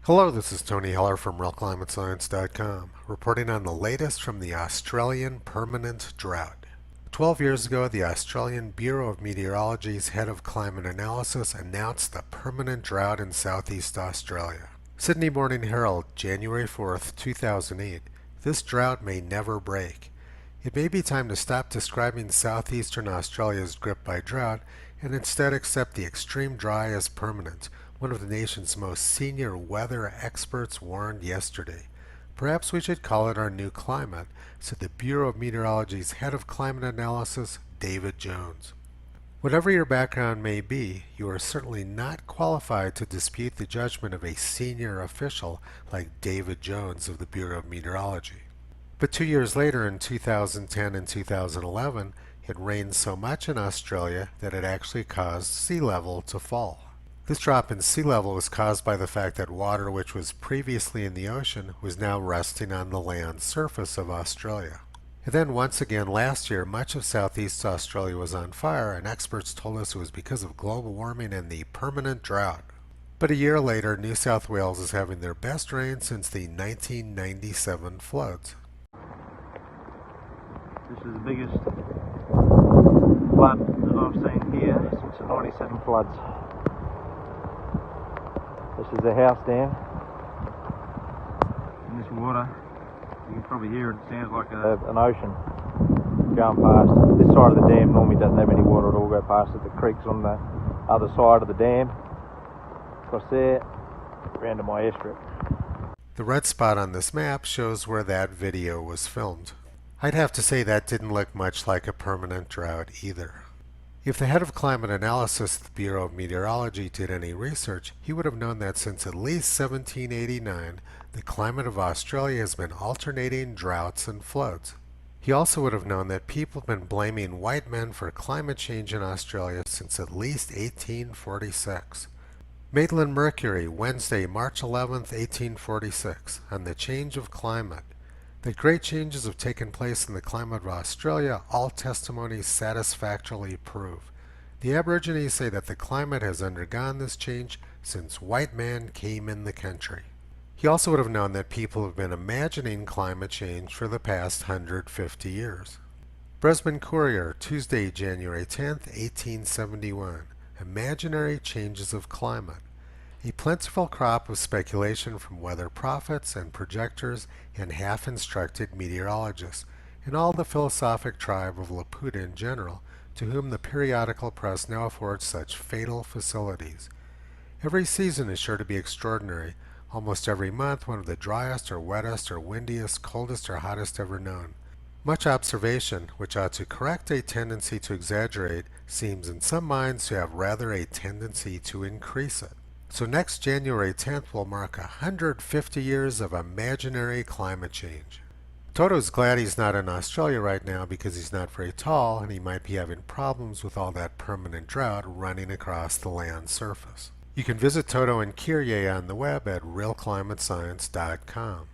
Hello, this is Tony Heller from RealClimateScience.com, reporting on the latest from the Australian permanent drought. 12 years ago, the Australian Bureau of Meteorology's head of climate analysis announced the permanent drought in southeast Australia. Sydney Morning Herald, January 4th, 2008. This drought may never break. It may be time to stop describing southeastern Australia's grip by drought and instead accept the extreme dry as permanent. One of the nation's most senior weather experts warned yesterday. Perhaps we should call it our new climate, said the Bureau of Meteorology's head of climate analysis, David Jones. Whatever your background may be, you are certainly not qualified to dispute the judgment of a senior official like David Jones of the Bureau of Meteorology. But 2 years later, in 2010 and 2011, it rained so much in Australia that it actually caused sea level to fall. This drop in sea level was caused by the fact that water which was previously in the ocean was now resting on the land surface of Australia. And then once again last year, much of southeast Australia was on fire, and experts told us it was because of global warming and the permanent drought. But a year later, New South Wales is having their best rain since the 1997 floods. This is the biggest flood that I've seen here since the 97 floods. This is the house dam, and this water, you can probably hear it, sounds like an ocean going past. This side of the dam normally doesn't have any water at all go past it. The creek's on the other side of the dam, across there, round to my airstrip. The red spot on this map shows where that video was filmed. I'd have to say that didn't look much like a permanent drought either. If the head of climate analysis at the Bureau of Meteorology did any research, he would have known that since at least 1789, the climate of Australia has been alternating droughts and floods. He also would have known that people have been blaming white men for climate change in Australia since at least 1846. Maitland Mercury, Wednesday, March 11, 1846, on the change of climate. That great changes have taken place in the climate of Australia, all testimonies satisfactorily prove. The Aborigines say that the climate has undergone this change since white man came in the country. He also would have known that people have been imagining climate change for the past 150 years. Brisbane Courier, Tuesday, January 10, 1871. Imaginary changes of climate. A plentiful crop of speculation from weather prophets and projectors and half-instructed meteorologists, and all the philosophic tribe of Laputa in general, to whom the periodical press now affords such fatal facilities. Every season is sure to be extraordinary, almost every month one of the driest or wettest or windiest, coldest or hottest ever known. Much observation, which ought to correct a tendency to exaggerate, seems in some minds to have rather a tendency to increase it. So next January 10th will mark 150 years of imaginary climate change. Toto's glad he's not in Australia right now because he's not very tall and he might be having problems with all that permanent drought running across the land surface. You can visit Toto and Kyrie on the web at RealClimateScience.com.